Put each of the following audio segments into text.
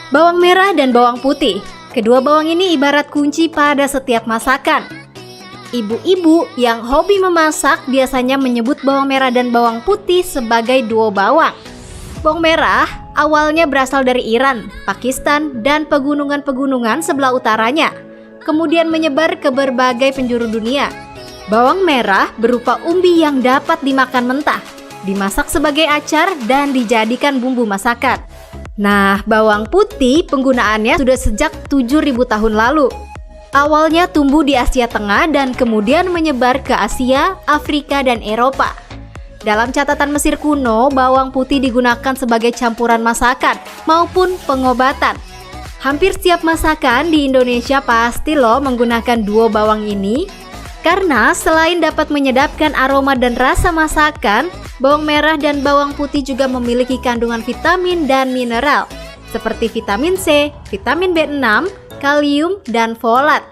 Bawang merah dan bawang putih. Kedua bawang ini ibarat kunci pada setiap masakan. Ibu-ibu yang hobi memasak biasanya menyebut bawang merah dan bawang putih sebagai duo bawang. Bawang merah awalnya berasal dari Iran, Pakistan, dan pegunungan-pegunungan sebelah utaranya, kemudian menyebar ke berbagai penjuru dunia. Bawang merah berupa umbi yang dapat dimakan mentah, dimasak sebagai acar, dan dijadikan bumbu masakan. Nah, bawang putih penggunaannya sudah sejak 7.000 tahun lalu. Awalnya tumbuh di Asia Tengah dan kemudian menyebar ke Asia, Afrika, dan Eropa. Dalam catatan Mesir kuno, bawang putih digunakan sebagai campuran masakan maupun pengobatan. Hampir setiap masakan di Indonesia pasti loh menggunakan duo bawang ini. Karena selain dapat menyedapkan aroma dan rasa masakan, bawang merah dan bawang putih juga memiliki kandungan vitamin dan mineral seperti vitamin C, vitamin B6, kalium, dan folat.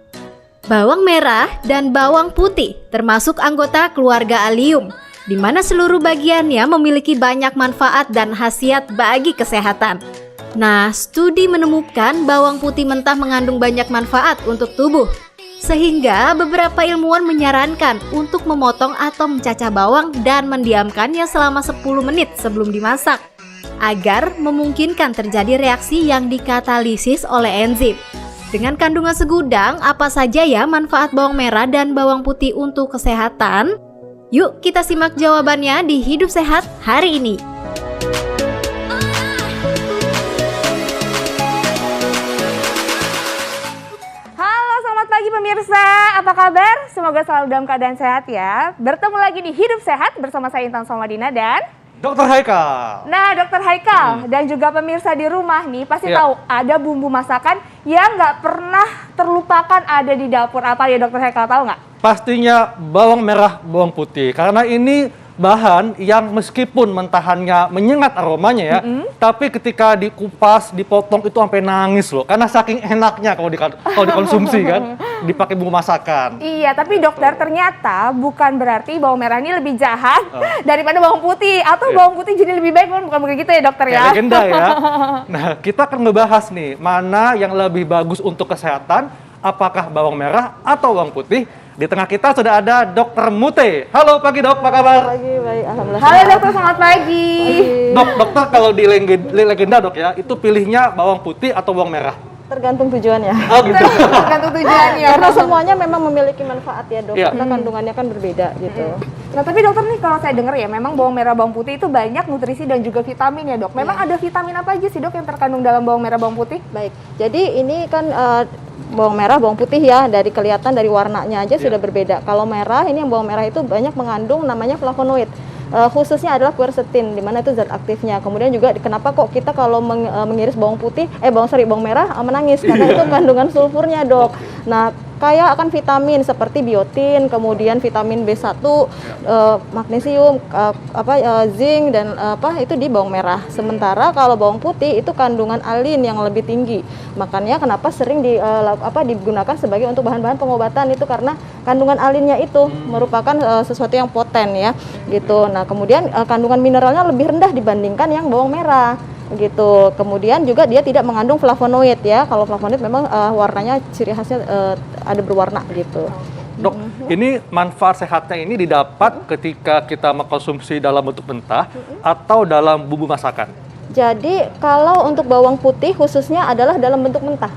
Bawang merah dan bawang putih termasuk anggota keluarga Allium, di mana seluruh bagiannya memiliki banyak manfaat dan khasiat bagi kesehatan. Nah, studi menemukan bawang putih mentah mengandung banyak manfaat untuk tubuh, sehingga beberapa ilmuwan menyarankan untuk memotong atau mencacah bawang dan mendiamkannya selama 10 menit sebelum dimasak, agar memungkinkan terjadi reaksi yang dikatalisis oleh enzim. Dengan kandungan segudang, apa saja ya manfaat bawang merah dan bawang putih untuk kesehatan? Yuk kita simak jawabannya di Hidup Sehat hari ini. Halo, selamat pagi pemirsa. Apa kabar? Semoga selalu dalam keadaan sehat ya. Bertemu lagi di Hidup Sehat bersama saya Intan Somadina dan Dokter Haikal. Nah, Dokter Haikal dan juga pemirsa di rumah nih pasti tahu ada bumbu masakan yang nggak pernah terlupakan ada di dapur. Apa ya Dokter Haikal, tahu nggak? Pastinya bawang merah, bawang putih. Karena ini bahan yang meskipun mentahannya menyengat aromanya ya, tapi ketika dikupas, dipotong itu sampai nangis loh. Karena saking enaknya kalau dikonsumsi kan, dipakai bumbu masakan. Iya, tapi dokter ternyata bukan berarti bawang merah ini lebih jahat daripada bawang putih atau bawang putih jadi lebih baik, bukan begitu ya dokter ya? Legenda ya. Nah, kita akan ngebahas nih mana yang lebih bagus untuk kesehatan, apakah bawang merah atau bawang putih. Di tengah kita sudah ada Dokter Mute. Halo pagi dok, apa kabar? Pagi, baik, alhamdulillah. Halo dokter, selamat pagi. Dokter kalau di legenda dok ya, itu pilihnya bawang putih atau bawang merah? Tergantung tujuannya. Oh gitu. Tergantung tujuannya. Karena semuanya memang memiliki manfaat ya dok, Iya. karena kandungannya kan berbeda gitu. Nah tapi dokter nih kalau saya dengar ya memang bawang merah bawang putih itu banyak nutrisi dan juga vitamin ya dok. Memang ada vitamin apa aja sih dok yang terkandung dalam bawang merah bawang putih? Baik, jadi ini kan bawang merah, bawang putih ya, dari kelihatan dari warnanya aja sudah berbeda. Kalau merah, ini yang bawang merah itu banyak mengandung namanya flavonoid. Khususnya adalah quercetin, di mana itu zat aktifnya. Kemudian juga kenapa kok kita kalau mengiris bawang putih, bawang merah menangis karena itu kandungan sulfurnya dok. Nah, kaya akan vitamin seperti biotin, kemudian vitamin B1, magnesium, zinc dan itu di bawang merah. Sementara kalau bawang putih itu kandungan alin yang lebih tinggi. Makanya kenapa sering digunakan sebagai untuk bahan-bahan pengobatan itu karena kandungan alinnya itu merupakan sesuatu yang poten ya, gitu. Nah, kemudian kandungan mineralnya lebih rendah dibandingkan yang bawang merah. Gitu. Kemudian juga dia tidak mengandung flavonoid ya. Kalau flavonoid memang warnanya ciri khasnya ada berwarna gitu. Dok, ini manfaat sehatnya ini didapat ketika kita mengkonsumsi dalam bentuk mentah atau dalam bumbu masakan? Jadi kalau untuk bawang putih khususnya adalah dalam bentuk mentah.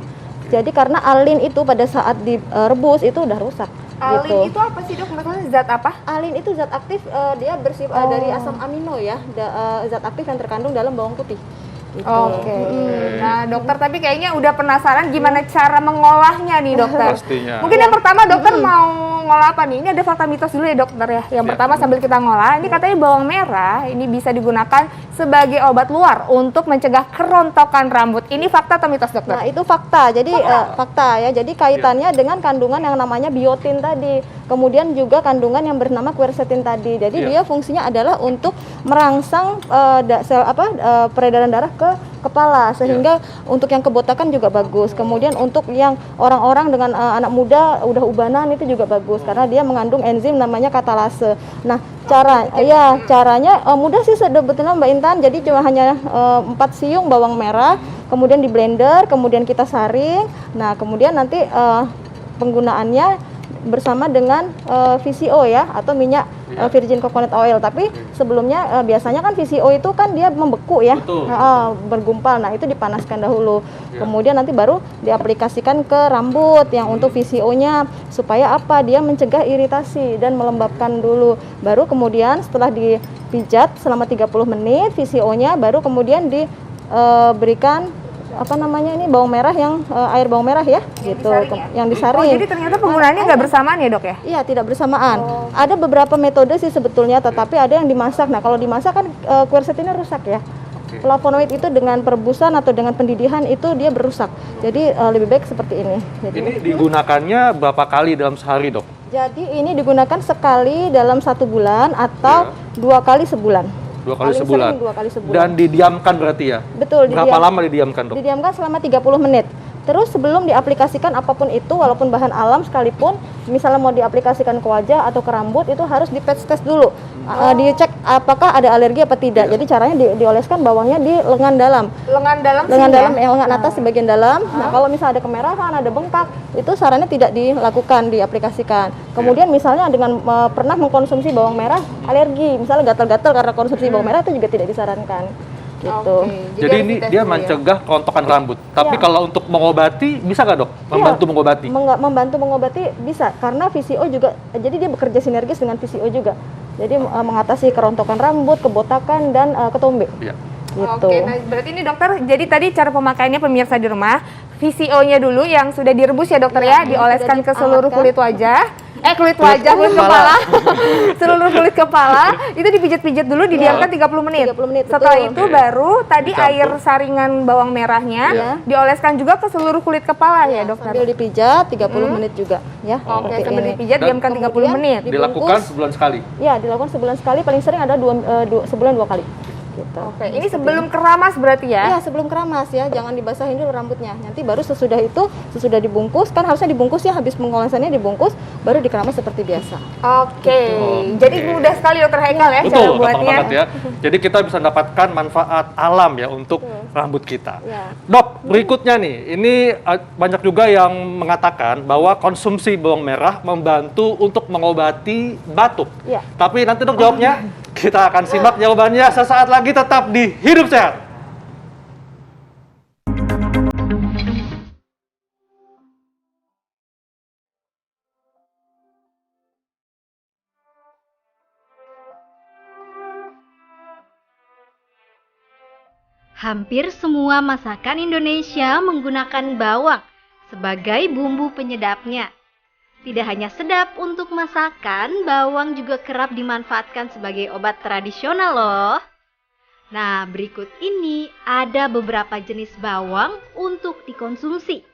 Jadi karena alin itu pada saat direbus itu udah rusak. Alin gitu. itu apa sih dok? Maksudnya zat apa? Alin itu zat aktif, dia bersifat dari asam amino ya, zat aktif yang terkandung dalam bawang putih. Gitu. Oke. Nah dokter, tapi kayaknya udah penasaran gimana cara mengolahnya nih dokter. Pastinya. Mungkin yang pertama dokter mau ngolah apa nih? Ini ada fakta mitos dulu ya dokter ya. Yang pertama sambil kita ngolah, ini katanya bawang merah ini bisa digunakan sebagai obat luar untuk mencegah kerontokan rambut. Ini fakta atau mitos dokter? Nah itu fakta, jadi fakta ya. Jadi kaitannya dengan kandungan yang namanya biotin tadi. Kemudian juga kandungan yang bernama quercetin tadi. Jadi dia fungsinya adalah untuk merangsang peredaran darah ke kepala sehingga untuk yang kebotakan juga bagus. Kemudian untuk yang orang-orang dengan anak muda udah ubanan itu juga bagus karena dia mengandung enzim namanya katalase. Nah, caranya mudah sih sebetulnya Mbak Intan. Jadi cuma hanya 4 siung bawang merah, kemudian di blender, kemudian kita saring. Nah, kemudian nanti penggunaannya bersama dengan VCO ya, atau minyak virgin coconut oil. Tapi sebelumnya biasanya kan VCO itu kan dia membeku ya, bergumpal. Nah, itu dipanaskan dahulu. Kemudian nanti baru diaplikasikan ke rambut yang untuk VCO-nya, supaya apa? Dia mencegah iritasi dan melembabkan dulu. Baru kemudian setelah dipijat selama 30 menit VCO-nya, baru kemudian diberikan apa namanya ini bawang merah yang air bawang merah ya, gitu, yang disaring. Oh, jadi ternyata penggunaannya nggak bersamaan ya, Dok ya? Iya, tidak bersamaan. Ada beberapa metode sih sebetulnya, tetapi ada yang dimasak. Nah, kalau dimasak kan quercetinnya rusak ya. Flavonoid itu dengan perebusan atau dengan pendidihan itu dia berusak. Jadi lebih baik seperti ini. Jadi, Ini digunakannya berapa kali dalam sehari, Dok? jadi ini digunakan sekali dalam 1 bulan atau 2 kali sebulan. 2 kali Paling sebulan. sering 2 kali sebulan. Dan didiamkan berarti ya? Betul. Berapa lama didiamkan, Dok? Didiamkan selama 30 menit. Terus sebelum diaplikasikan apapun itu, walaupun bahan alam sekalipun, misalnya mau diaplikasikan ke wajah atau ke rambut, itu harus di patch test dulu. Dicek apakah ada alergi apa tidak. Jadi caranya dioleskan bawangnya di lengan dalam. Lengan dalam Lengan sini dalam, ya? yang lengan atas di bagian dalam. Nah, kalau misalnya ada kemerahan, ada bengkak, itu sarannya tidak dilakukan, diaplikasikan. Kemudian misalnya dengan pernah mengkonsumsi bawang merah, alergi, misalnya gatal-gatal karena konsumsi bawang merah, itu juga tidak disarankan. Gitu. Oke, Jadi harus ini dites dia dulu ya. mencegah kerontokan rambut. Tapi Iya. kalau untuk mengobati, bisa nggak, Dok? Membantu Iya, mengobati? membantu mengobati bisa, karena VCO juga, jadi dia bekerja sinergis dengan VCO juga. Jadi mengatasi kerontokan rambut, kebotakan, dan ketombe. Iya. Gitu. Oke, nah berarti ini dokter, jadi tadi cara pemakaiannya pemirsa di rumah, VCO-nya dulu yang sudah direbus ya dokter ya, Iya, dioleskan sudah ke seluruh dihangatkan. kulit wajah. Kulit kepala. Seluruh kulit kepala itu dipijat-pijat dulu, didiamkan 30 menit. 30 menit, Setelah betul. itu baru tadi Dicampur. air saringan bawang merahnya Iya. dioleskan juga ke seluruh kulit kepala ya, dokter. Sambil dipijat 30 menit juga ya. Oke, seperti sambil ini. dipijat Dan diamkan 30 kemudian menit. dibungkus. Dilakukan sebulan sekali. Ya, dilakukan sebulan sekali, paling sering ada sebulan 2 kali. Gitu. Oke, ini sebelum keramas berarti ya? Iya, sebelum keramas ya, jangan dibasahin dulu rambutnya. Nanti baru sesudah itu, sesudah dibungkus, kan harusnya dibungkus ya, habis pengolesannya dibungkus, baru dikeramas seperti biasa. Oke, Gitu. jadi mudah sekali dokter Haikal ya cara Betul, gampang buatnya. banget ya. Jadi kita bisa mendapatkan manfaat alam ya untuk rambut kita. Ya. Dok, berikutnya nih, ini banyak juga yang mengatakan bahwa konsumsi bawang merah membantu untuk mengobati batuk. Ya. Tapi nanti dok jawabnya, kita akan simak jawabannya sesaat lagi, tetap di Hidup Sehat. Hampir semua masakan Indonesia menggunakan bawang sebagai bumbu penyedapnya. Tidak hanya sedap untuk masakan, bawang juga kerap dimanfaatkan sebagai obat tradisional loh. Nah, berikut ini ada beberapa jenis bawang untuk dikonsumsi.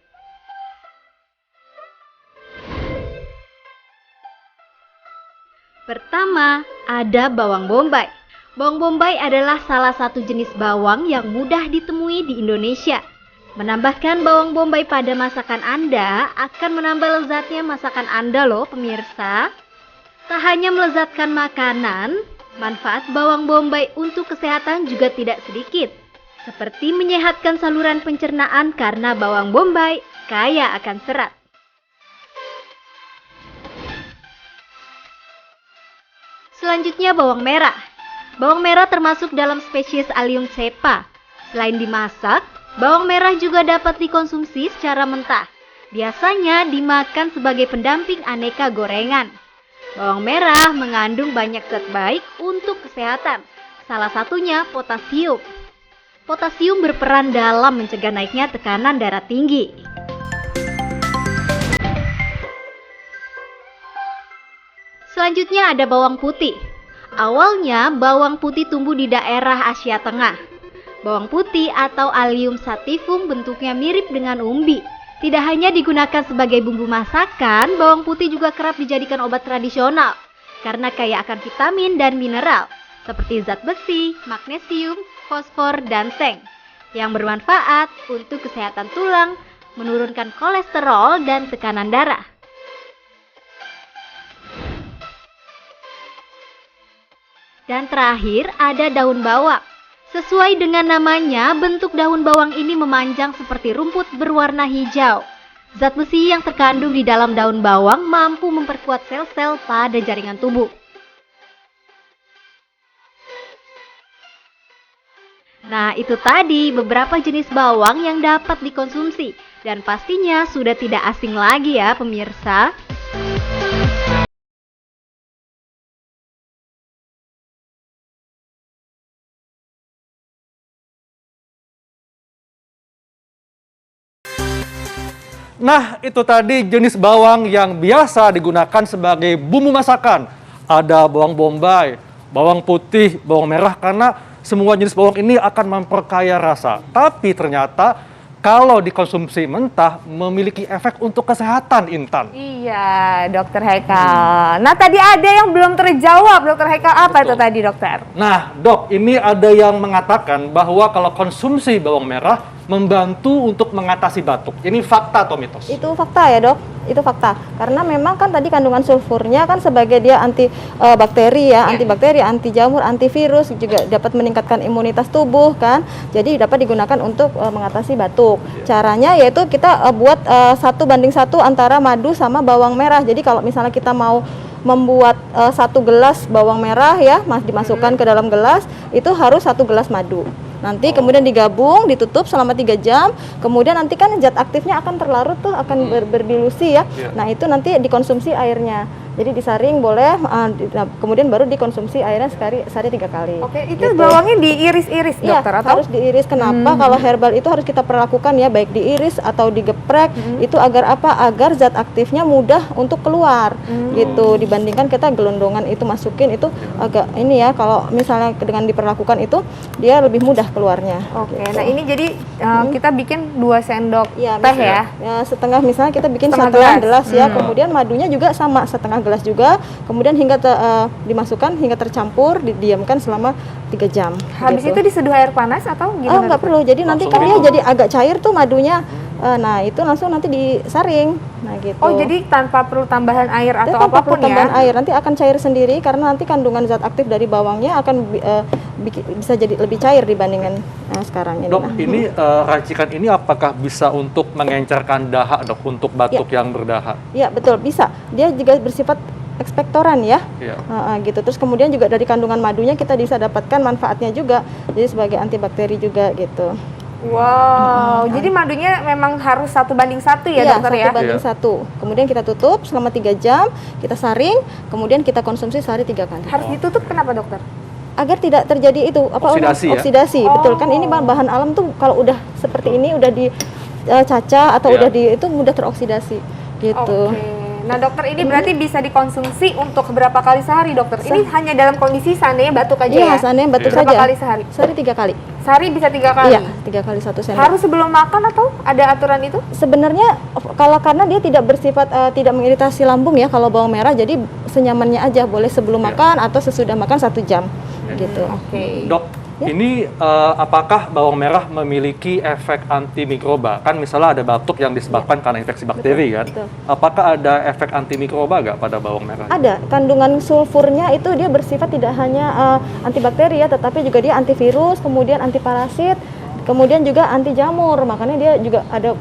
Pertama, ada bawang bombay. Bawang bombay adalah salah satu jenis bawang yang mudah ditemui di Indonesia. Menambahkan bawang bombay pada masakan Anda akan menambah lezatnya masakan Anda loh pemirsa. Tak hanya melezatkan makanan, manfaat bawang bombay untuk kesehatan juga tidak sedikit. Seperti menyehatkan saluran pencernaan karena bawang bombay kaya akan serat. Selanjutnya bawang merah. Bawang merah termasuk dalam spesies Allium cepa. Selain dimasak, bawang merah juga dapat dikonsumsi secara mentah. Biasanya dimakan sebagai pendamping aneka gorengan. Bawang merah mengandung banyak zat baik untuk kesehatan. Salah satunya potasium. Potasium berperan dalam mencegah naiknya tekanan darah tinggi. Selanjutnya ada bawang putih. Awalnya bawang putih tumbuh di daerah Asia Tengah. Bawang putih atau Allium sativum bentuknya mirip dengan umbi. Tidak hanya digunakan sebagai bumbu masakan, bawang putih juga kerap dijadikan obat tradisional karena kaya akan vitamin dan mineral seperti zat besi, magnesium, fosfor, dan seng yang bermanfaat untuk kesehatan tulang, menurunkan kolesterol dan tekanan darah. Dan terakhir ada daun bawang. Sesuai dengan namanya, bentuk daun bawang ini memanjang seperti rumput berwarna hijau. Zat besi yang terkandung di dalam daun bawang mampu memperkuat sel-sel pada jaringan tubuh. Nah, itu tadi beberapa jenis bawang yang dapat dikonsumsi. Dan pastinya sudah tidak asing lagi ya pemirsa. Nah, itu tadi jenis bawang yang biasa digunakan sebagai bumbu masakan. Ada bawang bombay, bawang putih, bawang merah, karena semua jenis bawang ini akan memperkaya rasa. Tapi ternyata kalau dikonsumsi mentah memiliki efek untuk kesehatan, Intan. Iya, Dokter Haikal. Nah, tadi ada yang belum terjawab, Dokter Haikal. Apa Betul. itu tadi, Dokter? Nah, Dok, ini ada yang mengatakan bahwa kalau konsumsi bawang merah membantu untuk mengatasi batuk. Ini fakta atau mitos? Itu fakta ya dok, itu fakta. Karena memang kan tadi kandungan sulfurnya kan sebagai dia anti bakteri ya, antibakteri, anti jamur, antivirus, juga dapat meningkatkan imunitas tubuh kan. Jadi dapat digunakan untuk mengatasi batuk. Caranya yaitu kita buat 1:1 antara madu sama bawang merah. Jadi kalau misalnya kita mau membuat 1 gelas bawang merah ya, dimasukkan ke dalam gelas, itu harus 1 gelas madu. Nanti kemudian digabung, ditutup selama 3 jam, kemudian nanti kan zat aktifnya akan terlarut tuh, akan berdilusi ya. Nah itu nanti dikonsumsi airnya. Jadi disaring boleh, kemudian baru dikonsumsi airnya sehari 3 kali. Oke, itu gitu. bawangnya diiris-iris, Iya, Dokter, atau? harus diiris. Kenapa? Kalau herbal itu harus kita perlakukan ya, baik diiris atau digeprek. Itu agar apa? Agar zat aktifnya mudah untuk keluar, gitu. Dibandingkan kita gelondongan itu masukin, itu agak ini ya. Kalau misalnya dengan diperlakukan itu, dia lebih mudah keluarnya. Oke, gitu. nah ini jadi kita bikin 2 sendok Ya, teh ya? setengah, misalnya kita bikin Setengah setengah gelas. gelas ya, kemudian madunya juga sama setengah gelas juga, kemudian hingga dimasukkan hingga tercampur, didiamkan selama 3 jam. Habis gitu. itu diseduh air panas atau Oh, gimana? nggak perlu. Jadi nanti kan dia jadi agak cair tuh madunya. Nah, itu langsung nanti disaring. Nah, gitu. Oh, jadi tanpa perlu tambahan air Dia atau tanpa apapun perlu tambahan ya? air, nanti akan cair sendiri karena nanti kandungan zat aktif dari bawangnya akan bisa jadi lebih cair dibandingkan sekarang ini. Dok, Nah. ini racikan ini apakah bisa untuk mengencerkan dahak, Dok, untuk batuk yang berdahak? Ya, betul, bisa. Dia juga bersifat ekspektoran ya. Iya. Gitu. Terus kemudian juga dari kandungan madunya kita bisa dapatkan manfaatnya juga. Jadi sebagai antibakteri juga gitu. Wow, jadi madunya memang harus 1:1 ya, Iya, Dokter ya? 1:1. Kemudian kita tutup selama 3 jam, kita saring, kemudian kita konsumsi sehari 3 kali. Harus ditutup kenapa, Dokter? Agar tidak terjadi itu Oksidasi ya? oksidasi, betul kan, ini bahan alam tuh kalau udah seperti ini udah dicaca atau Iya. udah itu mudah teroksidasi gitu. Oke. Nah, Dokter, ini berarti bisa dikonsumsi untuk berapa kali sehari, Dokter? Ini hanya dalam kondisi seandainya batuk aja Iya, ya? seandainya batuk Berapa saja. kali sehari? Sehari 3 kali. Sehari bisa 3 kali? Iya, 3 kali 1 sendok. Harus sebelum makan atau ada aturan itu? Sebenarnya kalau karena dia tidak bersifat tidak mengiritasi lambung ya kalau bawang merah, jadi senyamannya aja, boleh sebelum makan atau sesudah makan 1 jam gitu. Oke. Dok, ini apakah bawang merah memiliki efek antimikroba? Kan misalnya ada batuk yang disebabkan karena infeksi bakteri kan? betul. Apakah ada efek antimikroba nggak pada bawang merah? Ada kandungan sulfurnya, itu dia bersifat tidak hanya antibakteri ya, tetapi juga dia antivirus, kemudian antiparasit, kemudian juga anti jamur. Makanya dia juga ada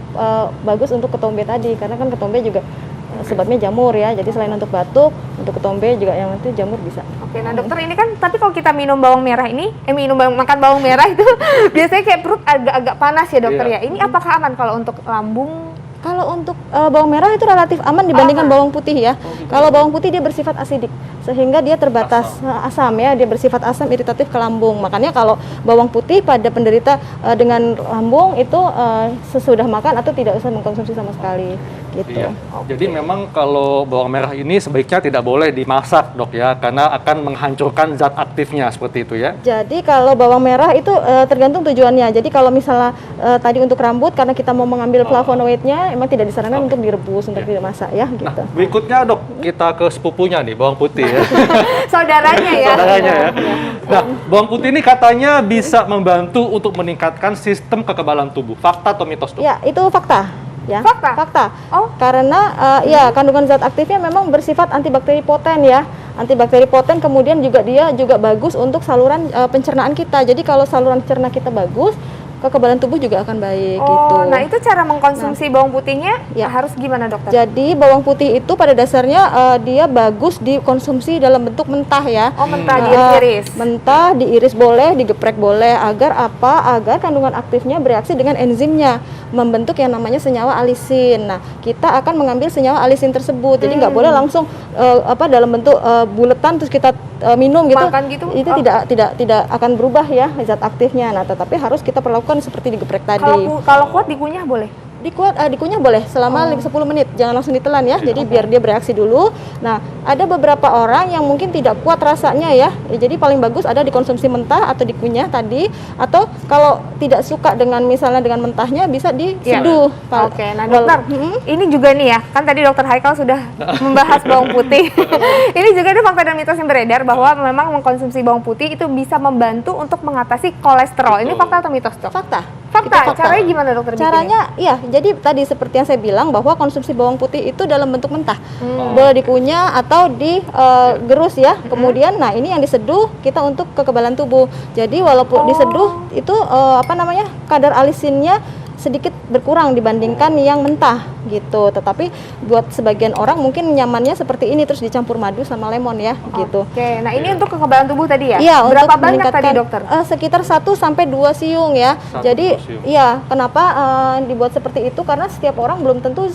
bagus untuk ketombe tadi, karena kan ketombe juga sebabnya jamur ya. Jadi selain untuk batuk, untuk ketombe juga yang itu jamur bisa. Oke, nah Dokter, ini kan tapi kalau kita minum bawang merah ini, makan bawang merah itu biasanya kayak perut agak-agak panas ya, Dokter ya. Ini apakah aman kalau untuk lambung? Kalau untuk bawang merah itu relatif aman dibandingkan bawang putih ya. Kalau bawang putih dia bersifat asidik, sehingga dia terbatas asam ya, dia bersifat asam iritatif ke lambung. Makanya kalau bawang putih pada penderita dengan lambung itu sesudah makan atau tidak usah mengkonsumsi sama sekali gitu. Iya. Jadi memang kalau bawang merah ini sebaiknya tidak boleh dimasak, Dok ya, karena akan menghancurkan zat aktifnya seperti itu ya. Jadi kalau bawang merah itu tergantung tujuannya. Jadi kalau misalnya tadi untuk rambut, karena kita mau mengambil flavonoidnya, emang tidak disarankan untuk direbus, untuk dimasak ya gitu. Nah, berikutnya Dok, kita ke sepupunya nih, bawang putih ya. Saudaranya ya? Saudaranya ya. Nah, bawang putih ini katanya bisa membantu untuk meningkatkan sistem kekebalan tubuh. Fakta atau mitos, Dok? Ya, itu fakta. Ya, Fakta? fakta. Oh. Karena ya kandungan zat aktifnya memang bersifat antibakteri poten ya. Antibakteri poten, kemudian juga dia juga bagus untuk saluran pencernaan kita. Jadi kalau saluran cerna kita bagus, kekebalan tubuh juga akan baik gitu. Nah itu cara mengkonsumsi bawang putihnya harus gimana dokter? Jadi bawang putih itu pada dasarnya dia bagus dikonsumsi dalam bentuk mentah ya. Oh mentah, diiris-iris? Mentah, diiris boleh, digeprek boleh. Agar apa? Agar kandungan aktifnya bereaksi dengan enzimnya, membentuk yang namanya senyawa alisin. Nah kita akan mengambil senyawa alisin tersebut. Jadi nggak boleh langsung dalam bentuk buletan terus kita minum gitu. Makan gitu? Itu tidak akan berubah ya zat aktifnya. Nah tetapi harus kita perlakukan seperti digeprek tadi. Kalau kuat dikunyah boleh? Dikunyah boleh selama 10 menit, jangan langsung ditelan ya. Jadi biar dia bereaksi dulu. Nah, ada beberapa orang yang mungkin tidak kuat rasanya ya. Jadi paling bagus ada dikonsumsi mentah atau dikunyah tadi, atau kalau tidak suka dengan misalnya dengan mentahnya bisa diseduh. Oke, nah dokter, ini juga nih ya, kan tadi dokter Haikal sudah membahas bawang putih. Ini juga ada fakta dan mitos yang beredar bahwa memang mengkonsumsi bawang putih itu bisa membantu untuk mengatasi kolesterol. Ini fakta atau mitos dok? Fakta. Caranya gimana dokter? Caranya, iya. Jadi tadi seperti yang saya bilang bahwa konsumsi bawang putih itu dalam bentuk mentah, boleh dikunyah atau digerus ya. Kemudian, nah ini yang diseduh kita untuk kekebalan tubuh. Jadi walaupun diseduh itu kadar alisinnya sedikit berkurang dibandingkan yang mentah gitu. Tetapi buat sebagian orang mungkin nyamannya seperti ini terus dicampur madu sama lemon ya gitu. Oke, nah ini untuk kekebalan tubuh tadi ya? Iya, berapa untuk banyak tadi dokter? Sekitar 1 sampai 2 siung ya. Jadi iya, kenapa dibuat seperti itu? Karena setiap orang belum tentu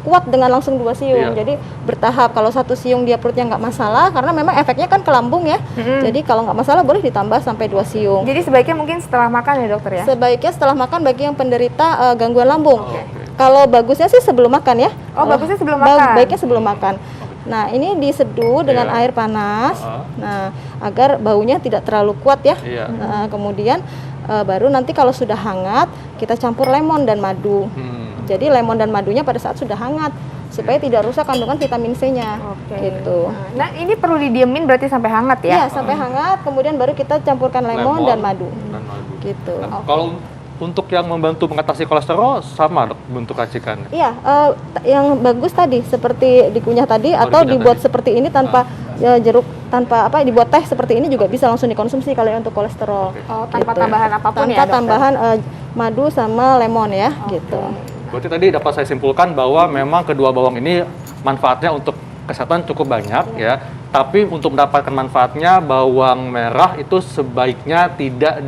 kuat dengan langsung 2 siung. Jadi bertahap. Kalau 1 siung dia perutnya nggak masalah, karena memang efeknya kan ke lambung ya. Jadi kalau nggak masalah boleh ditambah sampai 2 siung. Jadi sebaiknya mungkin setelah makan ya dokter ya? Sebaiknya setelah makan bagi yang penderita gangguan lambung. Kalau bagusnya sih sebelum makan ya. Oh, bagusnya sebelum makan? Baiknya sebelum makan. Nah ini diseduh dengan air panas. Nah agar baunya tidak terlalu kuat ya. Nah, kemudian baru nanti kalau sudah hangat kita campur lemon dan madu. Jadi lemon dan madunya pada saat sudah hangat supaya tidak rusak kandungan vitamin C-nya. Gitu. Nah, ini perlu didiemin berarti sampai hangat ya? Iya, sampai hangat, kemudian baru kita campurkan lemon dan madu. Gitu. Nah, kalau untuk yang membantu mengatasi kolesterol sama dok bentuk racikannya? Iya, yang bagus tadi seperti dikunyah tadi atau dibuat seperti ini tanpa jeruk, tanpa dibuat teh seperti ini juga bisa langsung dikonsumsi kalau yang untuk kolesterol. Oh, tanpa tambahan apapun tanpa ya dokter? Tambahan madu sama lemon ya gitu. Berarti tadi dapat saya simpulkan bahwa memang kedua bawang ini manfaatnya untuk kesehatan cukup banyak ya. Tapi untuk mendapatkan manfaatnya bawang merah itu sebaiknya tidak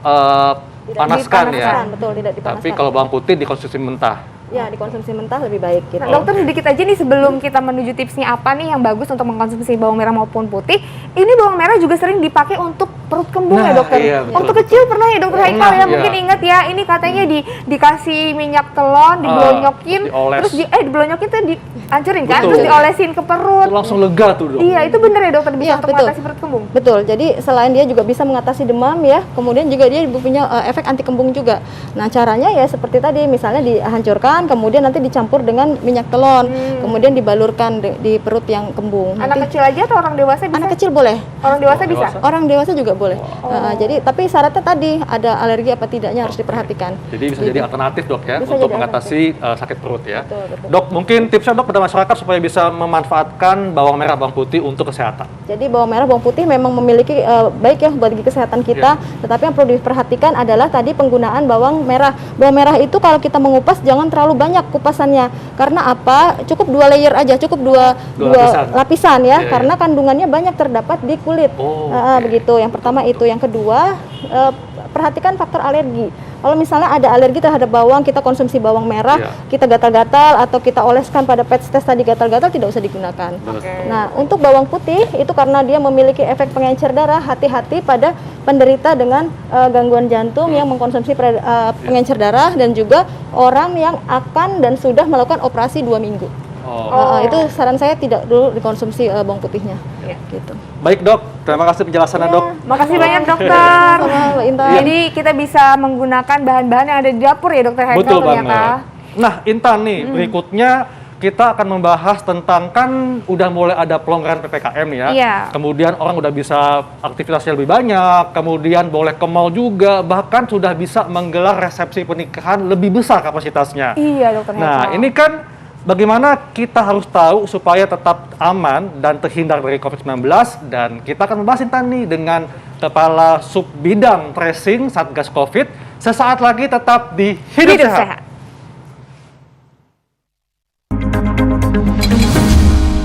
dipanaskan ya. Betul, tidak dipanaskan. Tapi kalau bawang putih dikonsumsi mentah. Ya, dikonsumsi mentah lebih baik gitu. Nah, dokter sedikit aja nih sebelum kita menuju tipsnya apa nih yang bagus untuk mengkonsumsi bawang merah maupun putih. Ini bawang merah juga sering dipakai untuk perut kembung ya dokter? Iya, betul, waktu kecil pernah ya dokter Haikal ya, mungkin ingat ya, ini katanya dikasih minyak telon, diblonyokin, terus diblonyokin tuh dihancurin kan, terus diolesin ke perut. Itu langsung lega tuh dok. Iya, itu bener ya dokter, bisa untuk mengatasi perut kembung? Betul, jadi selain dia juga bisa mengatasi demam ya, kemudian juga dia punya efek anti kembung juga. Nah caranya ya seperti tadi, misalnya dihancurkan, kemudian nanti dicampur dengan minyak telon, kemudian dibalurkan di perut yang kembung. Anak kecil aja atau orang dewasa bisa? Anak kecil boleh. Orang dewasa bisa? Orang dewasa juga boleh. Jadi tapi syaratnya tadi ada alergi apa tidaknya harus diperhatikan. Jadi bisa jadi alternatif dok ya Bisa untuk jadi mengatasi sakit perut ya. Betul. Dok, mungkin tipsnya dok pada masyarakat supaya bisa memanfaatkan bawang merah bawang putih untuk kesehatan. Jadi bawang merah bawang putih memang memiliki baik ya bagi kesehatan kita, tetapi yang perlu diperhatikan adalah tadi penggunaan bawang merah. Bawang merah itu kalau kita mengupas jangan terlalu banyak kupasannya. Karena apa? Cukup 2 layer aja, cukup dua lapisan ya, karena kandungannya banyak terdapat di kulit. Begitu. Yang pertama itu, yang kedua perhatikan faktor alergi. Kalau misalnya ada alergi terhadap bawang, kita konsumsi bawang merah, kita gatal-gatal atau kita oleskan pada pet test tadi gatal-gatal, tidak usah digunakan. Nah, untuk bawang putih itu karena dia memiliki efek pengencer darah, hati-hati pada penderita dengan gangguan jantung yang mengkonsumsi pengencer darah dan juga orang yang akan dan sudah melakukan operasi 2 minggu. Itu saran saya tidak dulu dikonsumsi bawang putihnya. Gitu. Baik dok, terima kasih penjelasannya dok. Makasih banyak dokter. Mbak Intan. Jadi kita bisa menggunakan bahan-bahan yang ada di dapur ya dokter Haikal ternyata. Banget. Nah Intan nih, berikutnya kita akan membahas tentang kan udah mulai ada pelonggaran PPKM ya. Kemudian orang udah bisa aktivitasnya lebih banyak, kemudian boleh ke mall juga, bahkan sudah bisa menggelar resepsi pernikahan lebih besar kapasitasnya. Iya dokter Haikal. Nah ini kan bagaimana kita harus tahu supaya tetap aman dan terhindar dari COVID-19, dan kita akan membahas nih dengan Kepala Subbidang Tracing Satgas Covid. Sesaat lagi tetap di Hidup Sehat.